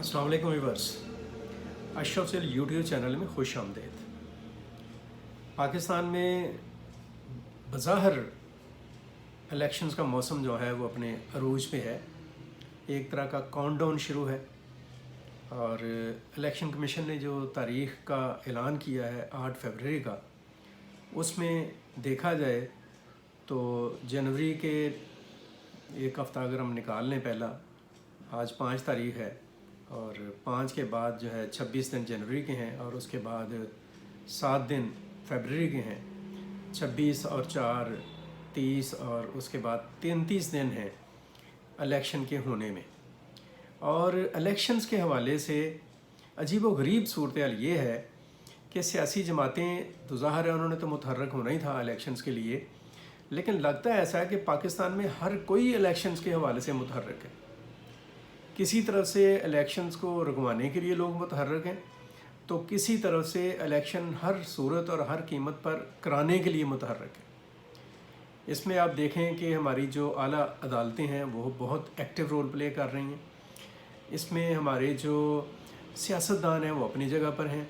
अस्सलाम वालेकुम व्यूअर्स, अशरफ सेल यूट्यूब चैनल में खुश आमदेद। पाकिस्तान में बज़ाहिर इलेक्शंस का मौसम जो है वो अपने अरूज पे है। एक तरह का काउंटडाउन शुरू है और इलेक्शन कमीशन ने जो तारीख़ का ऐलान किया है 8 फरवरी का, उसमें देखा जाए तो जनवरी के एक हफ़्ता अगर हम निकाल लें, पहला आज 5 तारीख़ है और 5 के बाद जो है 26 दिन जनवरी के हैं और उसके बाद 7 दिन फरवरी के हैं। 26 और 4 30 और उसके बाद 33 दिन हैं इलेक्शन के होने में। और इलेक्शंस के हवाले से अजीब व गरीब सूरत हाल ये है कि सियासी जमातें तो ज़ाहिर है उन्होंने तो मुतहर्रक होना ही था इलेक्शंस के लिए, लेकिन लगता है ऐसा है कि पाकिस्तान में हर कोई इलेक्शंस के हवाले से मुतहर्रक है। किसी तरफ से इलेक्शंस को रुकवाने के लिए लोग मुतहर्रक हैं, तो किसी तरफ से इलेक्शन हर सूरत और हर कीमत पर कराने के लिए मुतहर्रक है। इसमें आप देखें कि हमारी जो आला अदालतें हैं वो बहुत एक्टिव रोल प्ले कर रही हैं। इसमें हमारे जो सियासतदान हैं वो अपनी जगह पर हैं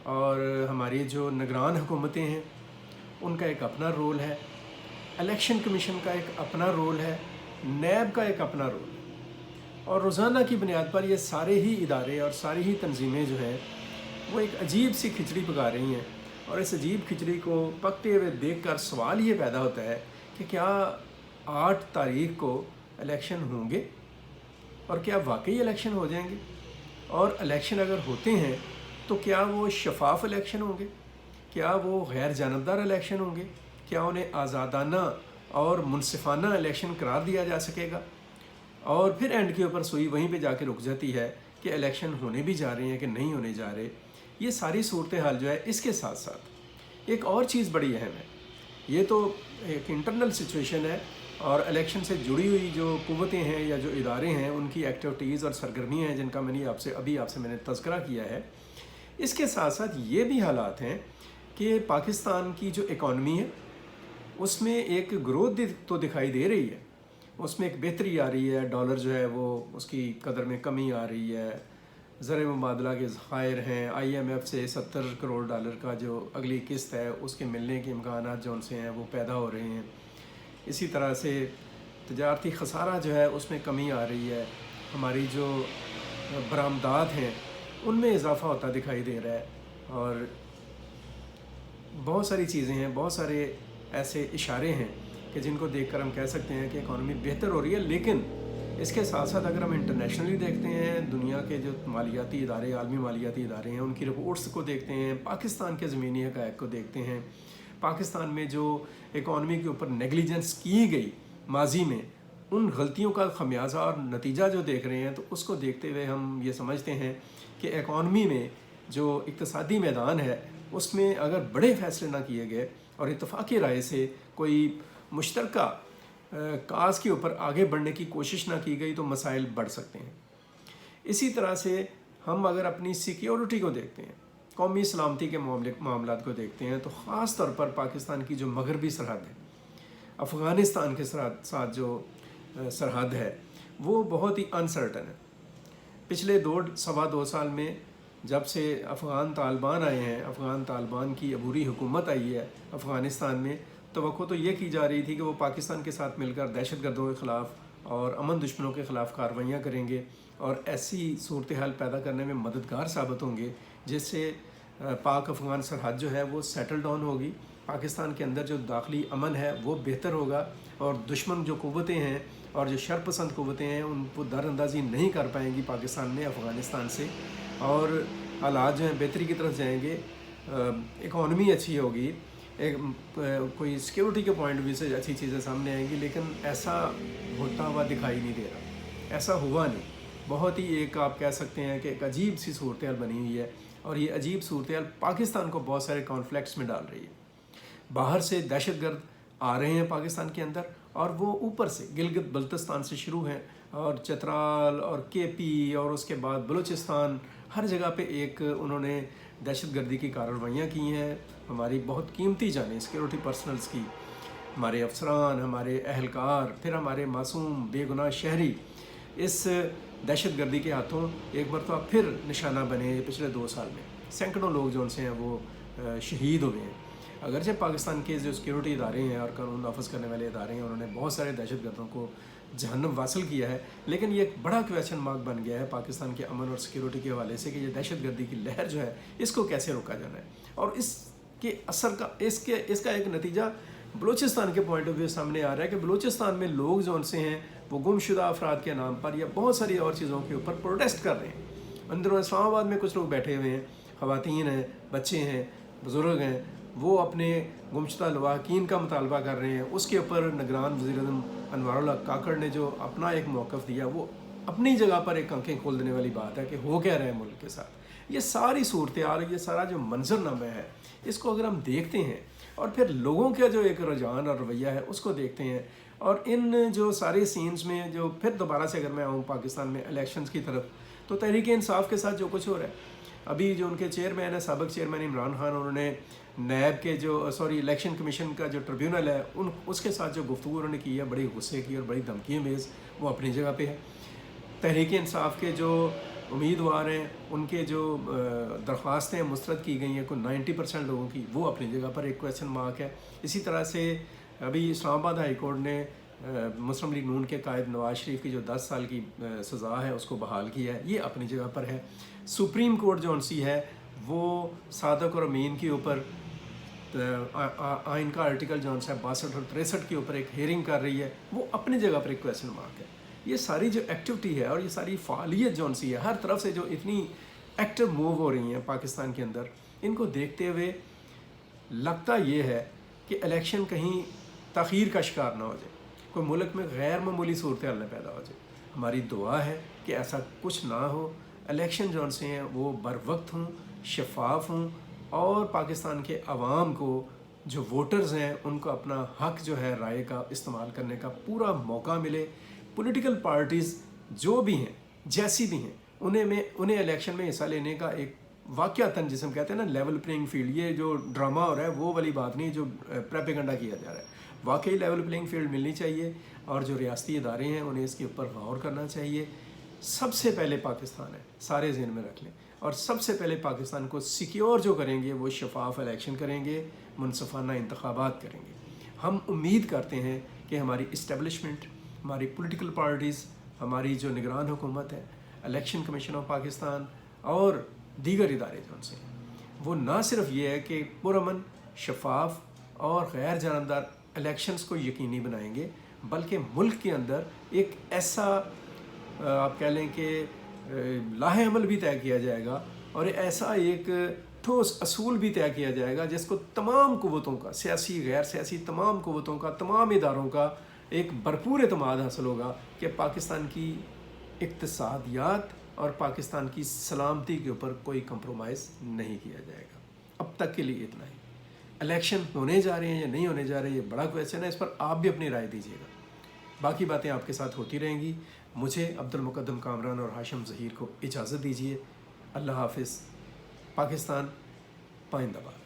और हमारी जो निगरान हुकूमतें हैं उनका एक अपना रोल है, इलेक्शन कमीशन का एक अपना रोल है, नैब का एक अपना रोल है। और रोज़ाना की बुनियाद पर ये सारे ही इदारे और सारी ही तंजीमें जो हैं वो एक अजीब सी खिचड़ी पका रही हैं। और इस अजीब खिचड़ी को पकते हुए देखकर सवाल ये पैदा होता है कि क्या 8 तारीख को इलेक्शन होंगे और क्या वाकई इलेक्शन हो जाएंगे, और इलेक्शन अगर होते हैं तो क्या वो शफाफ इलेक्शन होंगे, क्या वो गैर जानबदार इलेक्शन होंगे, क्या उन्हें आज़ादाना और मुनसिफाना इलेक्शन करार दिया जा सकेगा। और फिर एंड के ऊपर सुई वहीं पे जाके रुक जाती है कि इलेक्शन होने भी जा रहे हैं कि नहीं होने जा रहे। ये सारी सूरत हाल जो है, इसके साथ साथ एक और चीज़ बड़ी अहम है। ये तो एक इंटरनल सिचुएशन है और इलेक्शन से जुड़ी हुई जो कुव्वतें हैं या जो इदारे हैं उनकी एक्टिविटीज़ और सरगर्मियाँ हैं जिनका मैंने तज़किरा किया है। इसके साथ साथ ये भी हालात हैं कि पाकिस्तान की जो इकॉनमी है उसमें एक ग्रोथ तो दिखाई दे रही है, उसमें एक बेहतरी आ रही है। डॉलर जो है वो उसकी कदर में कमी आ रही है, ज़र मुबादला के ज़खायर हैं, IMF से 70 करोड़ डॉलर का जो अगली किस्त है उसके मिलने के इम्कानात जो उनसे हैं वो पैदा हो रहे हैं। इसी तरह से तजारती ख़सारा जो है उसमें कमी आ रही है, हमारी जो बरामदात हैं उनमें इजाफ़ा होता दिखाई दे रहा है। और बहुत सारी चीज़ें हैं, बहुत सारे ऐसे इशारे हैं कि जिनको देखकर हम कह सकते हैं कि इकॉनमी बेहतर हो रही है। लेकिन इसके साथ साथ अगर हम इंटरनेशनली देखते हैं, दुनिया के जो मालियाती इदारे, आलमी मालियाती इदारे हैं, उनकी रिपोर्ट्स को देखते हैं, पाकिस्तान के ज़मीनी हक़ाइक़ को देखते हैं, पाकिस्तान में जो इकॉनमी के ऊपर नेगलिजेंस की गई माजी में, उन गलतियों का खमियाजा और नतीजा जो देख रहे हैं, तो उसको देखते हुए हम ये समझते हैं कि इकॉनमी में जो इक़्तिसादी मैदान है उसमें अगर बड़े फ़ैसले ना किए गए और इत्तफ़ाक़ी राय से कोई मुश्तरका काज के ऊपर आगे बढ़ने की कोशिश ना की गई तो मसाइल बढ़ सकते हैं। इसी तरह से हम अगर अपनी सिक्योरिटी को देखते हैं, कौमी सलामती के मामलात को देखते हैं, तो ख़ास तौर पर पाकिस्तान की जो मगरबी सरहद है, अफ़गानिस्तान के साथ जो सरहद है वो बहुत ही अनसर्टन है। पिछले 2-2.25 साल में जब से अफ़गान तालिबान आए हैं, अफ़गान तालिबान की अबूरी हुकूमत आई है अफ़गानिस्तान में, तवक्को तो ये की जा रही थी कि वो पाकिस्तान के साथ मिलकर दहशतगर्दों के ख़िलाफ़ और अमन दुश्मनों के ख़िलाफ़ कार्रवाइयाँ करेंगे और ऐसी सूरत हाल पैदा करने में मददगार साबित होंगे जिससे पाक अफ़गान सरहद जो है वो सेटल डाउन होगी, पाकिस्तान के अंदर जो दाखिली अमन है वो बेहतर होगा और दुश्मन जो कुव्वतें हैं और जो शरपसंद कुव्वतें हैं उनको दरअंदाज़ी नहीं कर पाएंगी पाकिस्तान में अफ़गानिस्तान से, और हालात जो हैं बेहतरी की तरफ जाएंगे, इकॉनमी अच्छी होगी, एक कोई सिक्योरिटी के पॉइंट व्यू से अच्छी चीज़ें सामने आएंगी। लेकिन ऐसा होता हुआ दिखाई नहीं दे रहा, ऐसा हुआ नहीं। बहुत ही एक आप कह सकते हैं कि एक अजीब सी सूरत हाल बनी हुई है और ये अजीब सूरत हाल पाकिस्तान को बहुत सारे कॉन्फ्लिक्ट्स में डाल रही है। बाहर से दहशतगर्द आ रहे हैं पाकिस्तान के अंदर और वो ऊपर से गिलगित बल्तिस्तान से शुरू हैं और चतराल और KP और उसके बाद बलूचिस्तान, हर जगह पे एक उन्होंने दहशतगर्दी की कार्रवाइयाँ की हैं। हमारी बहुत कीमती जानें सिक्योरिटी पर्सनल्स की, हमारे अफसरान, हमारे अहलकार, फिर हमारे मासूम बेगुनाह शहरी, इस दहशत गर्दी के हाथों एक मरतबा फिर निशाना बने। पिछले 2 साल में सैकड़ों लोग जो उनसे हैं वो शहीद हुए हैं। अगरचे पाकिस्तान के जो सिक्योरिटी इदारे हैं और कानून नाफज करने वाले इदारे हैं, उन्होंने बहुत सारे दहशत गर्दों को जहन्नम वासिल किया है, लेकिन ये एक बड़ा क्वेश्चन मार्क बन गया है पाकिस्तान के अमन और सिक्योरिटी के हवाले से कि ये दहशत गर्दी की लहर जो है इसको कैसे रोका जाना है। और इसके असर का इसका एक नतीजा बलूचिस्तान के पॉइंट ऑफ व्यू सामने आ रहा है कि बलूचिस्तान में लोग जो उनसे हैं वो गुमशुदा अफराद के नाम पर या बहुत सारी और चीज़ों के ऊपर प्रोटेस्ट कर रहे हैं। अंदर इस्लामाबाद में कुछ लोग बैठे हुए हैं, ख़वातीन हैं, बच्चे हैं, बुज़ुर्ग हैं, वो अपने गुमशुदा लवाहकीन का मुतालबा कर रहे हैं। उसके ऊपर निगरान वज़ीर-ए-आज़म अनवारुल्लाह काकड़ ने जो अपना एक मौक़िफ़ दिया वो अपनी जगह पर एक आंखें खोल देने वाली बात है कि हो क्या रहा है मुल्क के साथ। ये सारी सूरत हाल, ये सारा जो मंजरनामा है, इसको अगर हम देखते हैं और फिर लोगों का जो एक रुझान और रवैया है उसको देखते हैं, और इन जो सारे सीन्स में जो फिर दोबारा से अगर मैं आऊँ पाकिस्तान में इलेक्शंस की तरफ, तो तहरीक इंसाफ के साथ जो कुछ हो रहा है, अभी जो उनके चेयरमैन है, साबिक़ चेयरमैन इमरान खान, उन्होंने नैब के जो इलेक्शन कमीशन का जो ट्रिब्यूनल है उसके साथ जो गुफ्तगू उन्होंने की है, बड़ी गुस्से की और बड़ी धमकी मेज़, वो अपनी जगह पे है। तहरीक इंसाफ के जो उम्मीदवार हैं उनके जो दरख्वास्तें मुस्तरद की गई हैं कोई 90% लोगों की, वो अपनी जगह पर एक क्वेश्चन मार्क है। इसी तरह से अभी इस्लामाबाद हाई कोर्ट ने मुस्लिम लीग नून के कायद नवाज शरीफ की जो 10 साल की सज़ा है उसको बहाल किया है, ये अपनी जगह पर है। सुप्रीम कोर्ट जो सी है वो सादक और अमीन के ऊपर आइन का आर्टिकल जो है 62 और 63 के ऊपर एक हेयरिंग कर रही है, वो अपनी जगह पर एक क्वेश्चन मार्क है। ये सारी जो एक्टिविटी है और ये सारी फ़ालियत जो सी है, हर तरफ से जो इतनी एक्टिव मूव हो रही हैं पाकिस्तान के अंदर, इनको देखते हुए लगता ये है कि इलेक्शन कहीं ताख़ीर का शिकार ना हो जाए, कोई मुल्क में गैर मामूली सूरत हाल न पैदा हो जाए। हमारी दुआ है कि ऐसा कुछ ना हो, इलेक्शन जो से हैं वो बर वक्त हों, शफाफ हों, और पाकिस्तान के अवाम को जो वोटर्स हैं उनको अपना हक़ जो है राय का इस्तेमाल करने का पूरा मौका मिले। पॉलिटिकल पार्टीज़ जो भी हैं, जैसी भी हैं, उन्हें इलेक्शन में हिस्सा लेने का एक वाक़यातन, जिसे हम कहते हैं ना लेवल प्लेइंग फील्ड, ये जो ड्रामा हो रहा है वो वाली बात नहीं जो प्रोपेगेंडा किया जा रहा है। वाकई लेवल प्लेइंग फील्ड मिलनी चाहिए और जो रियासती इदारे हैं उन्हें इसके ऊपर गौर करना चाहिए। सबसे पहले पाकिस्तान है, सारे ज़हन में रख लें, और सबसे पहले पाकिस्तान को सिक्योर जो करेंगे वो शफाफ इलेक्शन करेंगे, मुनसफ़ाना इंतखाबात करेंगे। हम उम्मीद करते हैं कि हमारी इस्टेब्लिशमेंट, हमारी पॉलिटिकल पार्टीज़, हमारी जो निगरान हुकूमत है, इलेक्शन कमीशन ऑफ पाकिस्तान और दीगर इदारे जो उनसे, वो ना सिर्फ ये है कि पुरअमन, शफाफ और गैर जानबदार इलेक्शंस को यकीनी बनाएंगे, बल्कि मुल्क के अंदर एक ऐसा आप कह लें कि लाहे अमल भी तय किया जाएगा और ऐसा एक ठोस असूल भी तय किया जाएगा जिसको तमाम कुव्वतों का, सियासी गैर सियासी तमाम कुव्वतों का, तमाम इदारों का एक भरपूर एतमाद हासिल होगा कि पाकिस्तान की इक्तिसादियात और पाकिस्तान की सलामती के ऊपर कोई कंप्रोमाइज़ नहीं किया जाएगा। अब तक के लिए इतना ही। इलेक्शन होने जा रहे हैं या नहीं होने जा रहे हैं, ये बड़ा क्वेश्चन है, इस पर आप भी अपनी राय दीजिएगा। बाकी बातें आपके साथ होती रहेंगी। मुझे अब्दुल मुक़द्दम कामरान और हाशिम ज़हीर को इजाज़त दीजिए। अल्लाह हाफ़िज़। पाकिस्तान पाइंदाबाद।